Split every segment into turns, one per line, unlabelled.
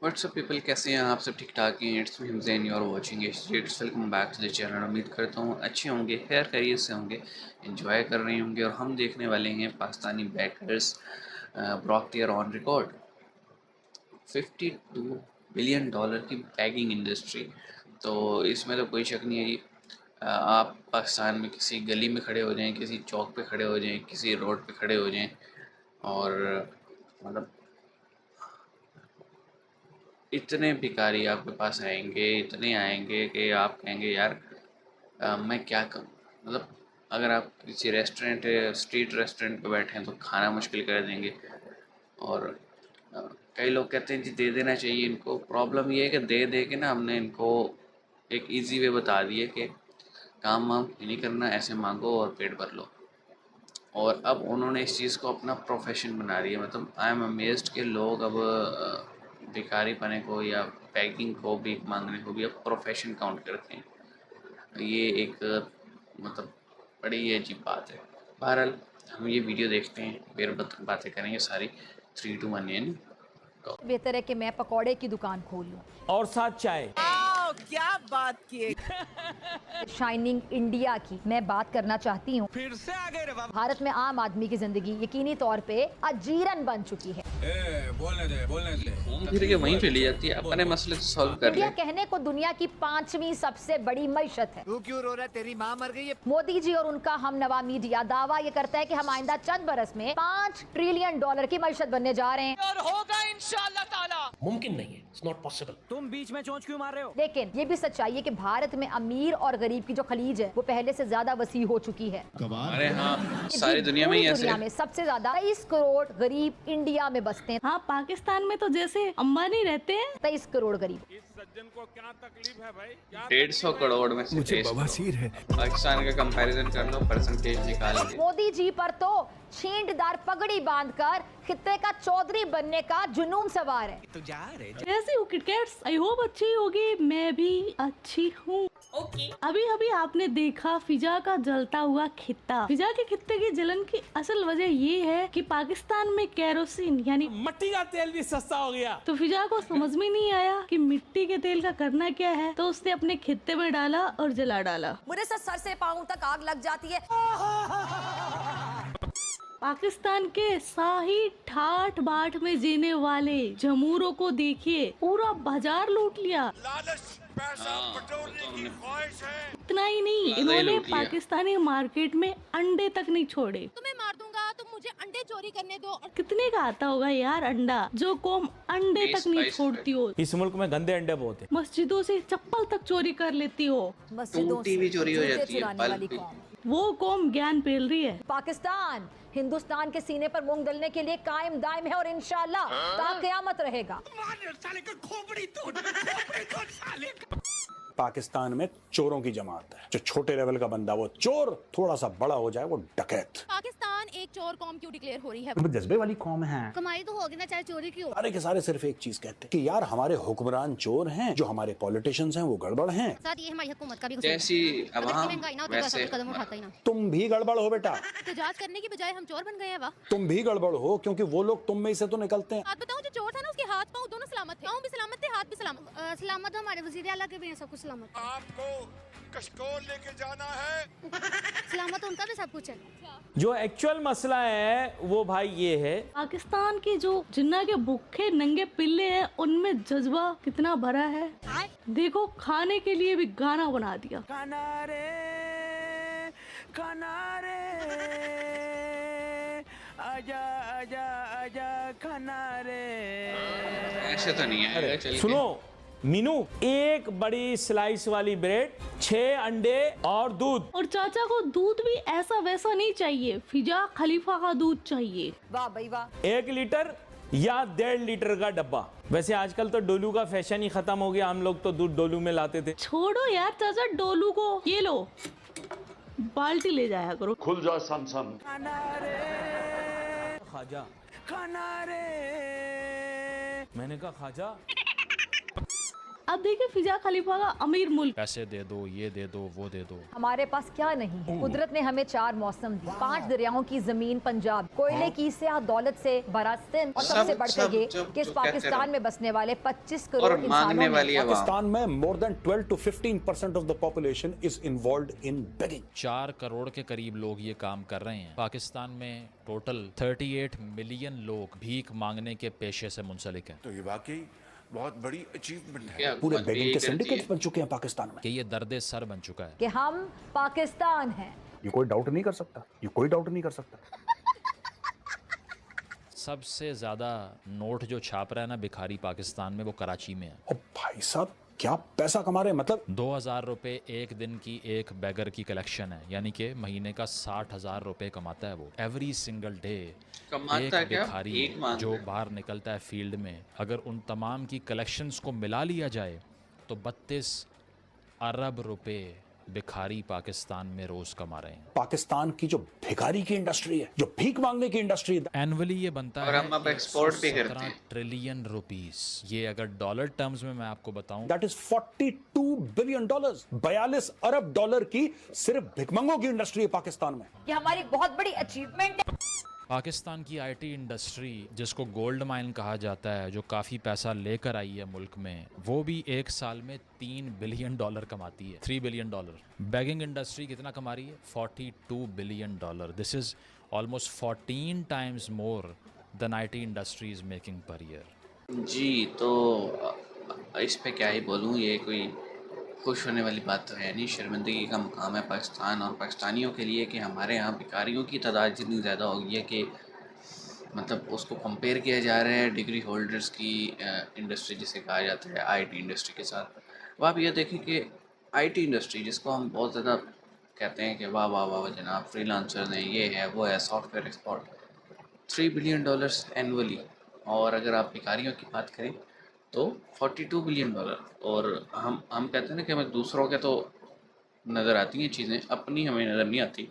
WhatsApp people, कैसे हैं आप सब? ठीक ठाक हैं? It's me Hamzain, you are watching it's welcome back to the channel. उम्मीद करता हूँ अच्छे होंगे, खैर खैरियत से होंगे, एंजॉय कर रहे होंगे। और हम देखने वाले हैं Pakistani bankers broke tear on record, $52 billion की बैगिंग इंडस्ट्री। तो इसमें तो कोई शक नहीं है जी। आप पाकिस्तान में किसी गली में खड़े हो जाएं, किसी चौक पे खड़े हो जाएं, किसी रोड पे खड़े हो जाएं, और मतलब इतने भिखारी आपके पास आएंगे, इतने आएंगे कि आप कहेंगे यार मैं क्या करूं। मतलब अगर आप किसी रेस्टोरेंट, स्ट्रीट रेस्टोरेंट पे बैठे हैं तो खाना मुश्किल कर देंगे। और अ, कई लोग कहते हैं जी दे देना चाहिए इनको। प्रॉब्लम ये है कि दे दे के ना हमने इनको एक इजी वे बता दिए कि काम वाम नहीं करना, ऐसे मांगो और पेट भर लो। और अब उन्होंने इस चीज़ को अपना प्रोफेशन बना दिया। मतलब आई एम अमेज्ड कि लोग अब भिखारी पने को या पैकिंग को, भीख मांगने को भी अब प्रोफेशन काउंट करते हैं। ये एक मतलब बड़ी अजीब बात है। बहरहाल हम ये वीडियो देखते हैं, फिर बातें करेंगे सारी। 3 2 1 इन गो।
बेहतर है कि मैं पकौड़े की दुकान खोल लूं
और साथ चाय।
क्या बात की
शाइनिंग इंडिया की मैं बात करना चाहती हूँ।
फिर से आ गए रे बाबा।
भारत में आम आदमी की जिंदगी यकीनी तौर पे अजीरन बन चुकी है।
बोलने दे
घूम फिर के वहीं चली जाती है, अपने मसले तो सॉल्व कर
इंडिया
ले।
कहने को दुनिया की 5वीं सबसे बड़ी मईशत है।
तू क्यों रो रहा है? तेरी माँ मर गई है।
मोदी जी और उनका हमनवा मीडिया दावा ये करता है कि हम आइंदा चंद बरस में $5 ट्रिलियन की मईशत बनने जा रहे हैं।
और होगा इंशाल्लाह ताला।
मुमकिन नहीं है, इट्स नॉट पॉसिबल।
तुम बीच में चोंच क्यों मार रहे हो?
लेकिन ये भी सच्चाई है कि भारत में अमीर और गरीब की जो खलीज है वो पहले से ज्यादा वसी हो चुकी है।
अरे हाँ, सारी दुनिया में ही ऐसे
दुनिया में सबसे ज्यादा 23 करोड़ गरीब इंडिया में बसते हैं।
हाँ, पाकिस्तान में तो जैसे अंबानी रहते हैं।
23 करोड़ गरीब।
इस सज्जन को क्या तकलीफ है भाई? क्या
150 करोड़ में से
मुझे
23
बवासीर है।
पाकिस्तान का कंपैरिजन कर लो, परसेंटेज निकाल के।
मोदी जी पर तो छींटदार पगड़ी बांधकर खित्ते का चौधरी बनने का जुनून सवार है।
तू जा रे।
कैसी हो किटकैट्स? आई होप अच्छी होगी, मैं भी अच्छी हूँ।
ओके।
अभी अभी आपने देखा फिजा का जलता हुआ खित्ता। फिजा के खित्ते की जलन की असल वजह ये है कि पाकिस्तान में केरोसिन यानी
मट्टी का तेल भी सस्ता हो गया।
तो फिजा को समझ में नहीं आया कि मिट्टी के तेल का करना क्या है, तो उसने अपने खित्ते में डाला और जला डाला।
मुझे सर से पाँव तक आग लग जाती है।
पाकिस्तान के शाही ठाठ बाट में जीने वाले जमूरों को देखिए, पूरा बाजार लूट लिया।
लालच, पैसा बटोरने की ख्वाहिश है।
इतना ही नहीं,
ज्यादा ही
इन्होंने
लूट लिया।
पाकिस्तानी मार्केट में अंडे तक नहीं छोड़े।
तुम्हें मार दूंगा, तुम मुझे अंडे चोरी करने दो। और
कितने का आता होगा यार अंडा, जो कौम अंडे
20
तक नहीं
22
छोड़ती हो,
इस मुल्क में गंदे अंडे बहुत है।
मस्जिदों से चप्पल तक चोरी कर लेती हो,
मस्जिदों
टूटी भी चोरी हो
जूते
जाती है,
चुराने
पल
वाली
भी।
कौम।
वो कौम ज्ञान पेल रही है।
पाकिस्तान हिंदुस्तान के सीने पर मूंग दलने के लिए कायम दायम है और इंशाल्लाह ता क़यामत रहेगा।
पाकिस्तान में चोरों की जमात है। जो छोटे लेवल का बंदा वो चोर, थोड़ा सा बड़ा हो जाए वो डकैत।
पाकिस्तान एक चोर कौम क्यों डिक्लेयर हो रही है?
वो जज्बे वाली कौम है।
कमाई तो होगी ना, चाहे चोरी की हो।
सारे के सारे सिर्फ एक चीज कहते हैं कि यार हमारे हुक्मरान चोर हैं, जो हमारे पॉलिटिशियंस हैं वो गड़बड़ हैं।
साथ ये हमारी हुकूमत का भी कसूर है।
जैसी
अगर
अवाम
महंगाई ना हो तो
वैसे
कोई कदम उठाता ही ना।
तुम भी गड़बड़ हो बेटा,
एहतजाज करने की बजाय हम चोर बन गए हैं। वाह।
तुम भी गड़बड़ हो, क्योंकि वो लोग तुम में से तो निकलते हैं।
बात बताऊं, जो चोर था ना उसके हाथ पाँव दोनों सलामत थे। पाँव भी सलामत थे, हाथ भी सलामत। सलामत हमारे वजीर आला के भी हैं, सब कुछ सलामत।
आपको कशकोल लेके जाना है।
सलामत उनका भी सब कुछ है।
जो एक्चुअल मसला है वो भाई ये है,
पाकिस्तान के जो जिन्ना के भूखे नंगे पिल्ले हैं उनमें जज्बा कितना भरा है। देखो, खाने के लिए भी गाना बना दिया।
कनारे आजा आजा आजा कनारे।
ऐसे तो नहीं है। चल के।
सुनो मीनू, एक बड़ी स्लाइस वाली ब्रेड, 6 अंडे और दूध।
और चाचा को दूध भी ऐसा वैसा नहीं चाहिए, फिजा खलीफा का दूध चाहिए।
वाह भाई वाह।
1 लीटर या 1.5 लीटर का डब्बा। वैसे आजकल तो डोलू का फैशन ही खत्म हो गया, हम लोग तो दूध डोलू में लाते थे।
छोड़ो यार चाचा डोलू को, ये लो बाल्टी ले जाया करो।
खुल जा सम
कनारे
खाजा,
कनारे।
मैंने कहा खाजा।
अब देखिए फिजा खलीफा का अमीर मुल्क,
पैसे दे दो, ये दे दो, वो दे दो।
हमारे पास क्या नहीं है। कुदरत ने हमें 4 मौसम दी, 5 दरियाओं की जमीन पंजाब, कोयले की स्याह दौलत से भरा सिंध, और सबसे बढ़कर ये कि इस पाकिस्तान में बसने वाले 25 करोड़
और मांगने
इंसानों में
वाली आवाम।
पाकिस्तान में more than 12 to 15% of the population is involved in begging.
4 crore के करीब लोग ये काम कर रहे हैं। पाकिस्तान में टोटल 38 मिलियन लोग भीख मांगने के पेशे से मुंसलिक हैं।
तो ये वाकई बहुत बड़ी अचीवमेंट है।
क्या
पूरे
हुकूमत
बेगिंग
यही
के
करती है?
सिंडिकेट्स बन चुके हैं पाकिस्तान में।
कि ये दर्द सर बन चुका है।
कि हम पाकिस्तान हैं।
ये कोई डाउट नहीं कर सकता, ये कोई डाउट नहीं कर सकता।
सबसे ज्यादा नोट जो छाप रहा है ना भिखारी पाकिस्तान में, वो कराची में है।
और भाई साहब क्या पैसा कमा रहे हैं, मतलब
2000 रुपए एक दिन की एक बैगर की कलेक्शन है, यानी कि महीने का 60,000 रुपए कमाता है वो एवरी सिंगल डे।
कमाता
एक
है क्या?
भिखारी
भीख मांगता
जो
है।
बाहर निकलता है फील्ड में, अगर उन तमाम की कलेक्शंस को मिला लिया जाए तो 32 अरब रुपए भिखारी पाकिस्तान में रोज कमा रहे हैं।
पाकिस्तान की जो भिखारी की इंडस्ट्री है, जो भीख मांगने की इंडस्ट्री है,
एनुअली ये बनता
और
है
हम अब एक्सपोर्ट भी करते
117
हैं।
Trillion rupees. ये अगर डॉलर टर्म्स में मैं आपको बताऊं,
that is $42 billion. 42 Arab dollar की सिर्फ भिखमंगों की इंडस्ट्री है पाकिस्तान में।
ये हमारी बहुत बड़ी अचीवमेंट है।
पाकिस्तान की आईटी इंडस्ट्री, जिसको गोल्ड माइन कहा जाता है, जो काफ़ी पैसा लेकर आई है मुल्क में, वो भी एक साल में $3 बिलियन कमाती है। $3 बिलियन। बैगिंग इंडस्ट्री कितना कमा रही है? $42 billion. This is almost 14 times more than IT industry is making per year.
जी, तो इस पे क्या ही बोलूँ, ये कोई खुश होने वाली बात तो है नहीं। शर्मिंदगी का मुकाम है पाकिस्तान और पाकिस्तानियों के लिए कि हमारे यहाँ भिखारियों की तादाद इतनी ज़्यादा हो गई है कि मतलब उसको कंपेयर किया जा रहा है डिग्री होल्डर्स की इंडस्ट्री जिसे कहा जाता है आईटी इंडस्ट्री के साथ। अब आप ये देखें कि आईटी इंडस्ट्री जिसको हम बहुत ज़्यादा कहते हैं कि वाह वाह वाह जनाब फ्रीलांसर्स हैं, ये है वो है, सॉफ्टवेयर एक्सपोर्ट, $3 बिलियन एनुअली। और अगर आप भिखारियों की बात करें तो $42 बिलियन। और हम कहते हैं ना कि हमें दूसरों के तो नज़र आती हैं चीज़ें, अपनी हमें नज़र नहीं आती।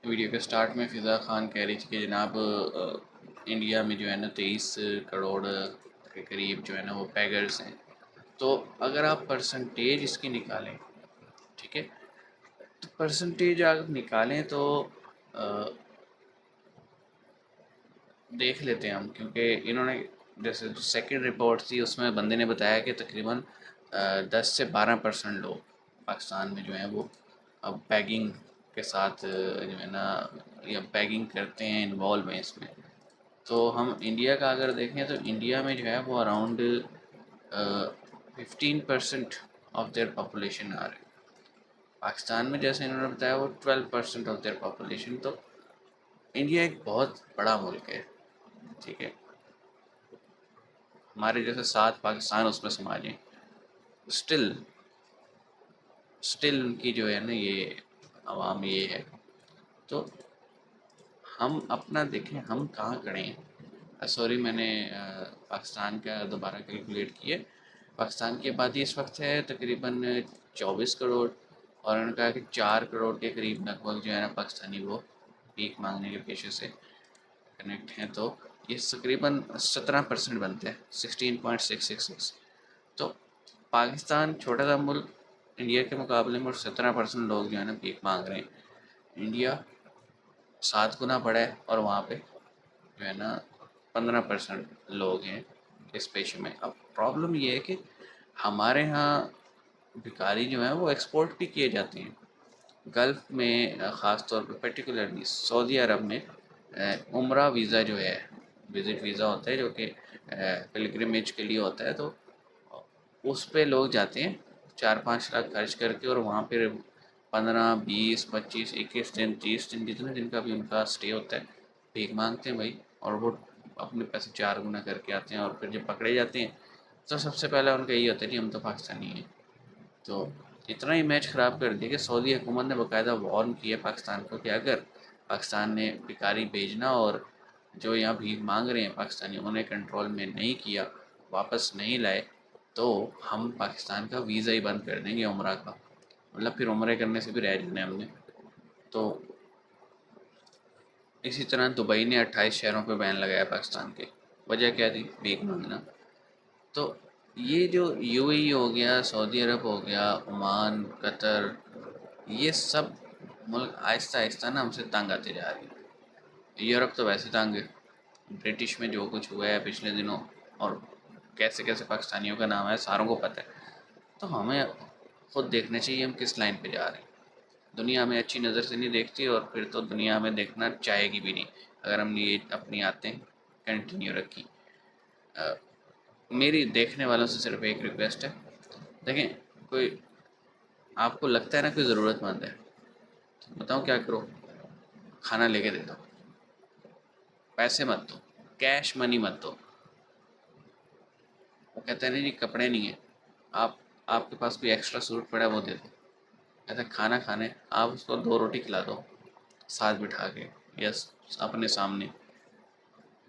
वीडियो के स्टार्ट में फ़िज़ा खान कह रही थी कि जनाब इंडिया में जो है ना 23 करोड़ के करीब जो है ना वो बैगर्स हैं। तो अगर आप परसेंटेज इसकी निकालें, ठीक है, तो परसेंटेज आप निकालें तो देख लेते हैं हम, क्योंकि इन्होंने जैसे जो सेकंड रिपोर्ट थी उसमें बंदे ने बताया कि तकरीबन 10 से 12% लोग पाकिस्तान में जो हैं वो अब बैगिंग के साथ जो है ना या बैगिंग करते हैं, इन्वॉल्व हैं इसमें। तो हम इंडिया का अगर देखें तो इंडिया में जो है वो अराउंड 15% ऑफ देयर पॉपुलेशन आ रहे हैं। पाकिस्तान में जैसे इन्होंने बताया वो 12% ऑफ देयर पॉपुलेशन। तो इंडिया एक बहुत बड़ा मुल्क है, ठीक है, हमारे जैसे 7 पाकिस्तान उसमें समा जाएं, स्टिल उनकी जो है ना ये आवाम ये है। तो हम अपना देखें हम कहाँ खड़े हैं। सॉरी मैंने पाकिस्तान का दोबारा कैलकुलेट किया। पाकिस्तान की आबादी इस वक्त है तकरीबन 24 करोड़ और उन्होंने कहा कि 4 करोड़ के करीब लगभग जो है ना पाकिस्तानी वो भीख मांगने के पेशे से कनेक्ट हैं। तो ये तकरीबन 17% बनते हैं, 16.666। तो पाकिस्तान छोटा सा मुल्क इंडिया के मुकाबले में 17% लोग जो है ना भीख मांग रहे हैं। इंडिया 7 गुना बड़ा है और वहाँ पे जो है ना 15% लोग हैं इस पेशे में। अब प्रॉब्लम ये है कि हमारे यहाँ भिखारी जो हैं वो एक्सपोर्ट भी किए जाते हैं गल्फ़ में, ख़ास तौर पे पर्टिकुलरली सऊदी अरब में। उम्रा वीज़ा जो है, विज़िट वीज़ा होता है जो कि पिलग्रिमेज के लिए होता है, तो उस पे लोग जाते हैं 4-5 लाख खर्च करके और वहाँ पर 15, 20, 25, 21 दिन, 30 दिन, जितने दिन का भी उनका स्टे होता है, भीख मांगते हैं भाई, और वो अपने पैसे 4 गुना करके आते हैं। और फिर जब पकड़े जाते हैं तो सबसे पहले उनका यही होता है कि हम तो पाकिस्तानी हैं। तो इतना इमेज ख़राब कर दिया कि सऊदी हुकूमत ने बाकायदा वार्न किया पाकिस्तान को कि अगर पाकिस्तान ने भिखारी भेजना और जो यहाँ भीख मांग रहे हैं पाकिस्तानी उन्हें कंट्रोल में नहीं किया, वापस नहीं लाए, तो हम पाकिस्तान का वीज़ा ही बंद कर देंगे उम्रा का, मतलब फिर उम्रे करने से भी रह जाना हमने। तो इसी तरह दुबई ने 28 शहरों पे बैन लगाया पाकिस्तान के। वजह क्या थी? भीख मांगना। तो ये जो यूएई हो गया, सऊदी अरब हो गया, ओमान, कतर, ये सब मुल्क आहिस्ता आहिस्ता ना हमसे तंग आते जा रही है। यूरोप तो वैसे तंग है, ब्रिटिश में जो कुछ हुआ है पिछले दिनों और कैसे कैसे पाकिस्तानियों का नाम है सारों को पता है। तो हमें खुद देखना चाहिए हम किस लाइन पे जा रहे हैं। दुनिया हमें अच्छी नज़र से नहीं देखती और फिर तो दुनिया हमें देखना चाहेगी भी नहीं अगर हमने ये अपनी आदतें कंटिन्यू रखी। मेरी देखने वालों से सिर्फ एक रिक्वेस्ट है, देखें कोई आपको लगता है ना कोई ज़रूरतमंद है, तो बताओ क्या करो, खाना लेके दे दो, पैसे मत दो, कैश मनी मत दो। वो कहते हैं नहीं जी कपड़े नहीं है, आपके पास कोई एक्स्ट्रा सूट पड़ा है वो दे दो। ऐसा खाना खाने आप उसको 2 रोटी खिला दो साथ बिठा के या अपने सामने,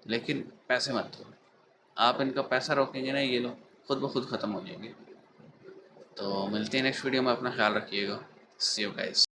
लेकिन पैसे मत दो। आप इनका पैसा रोकेंगे ना ये लोग खुद ब खुद ख़त्म हो जाएंगे। तो मिलते हैं नेक्स्ट वीडियो में, अपना ख्याल रखिएगा। सी यू गाइस।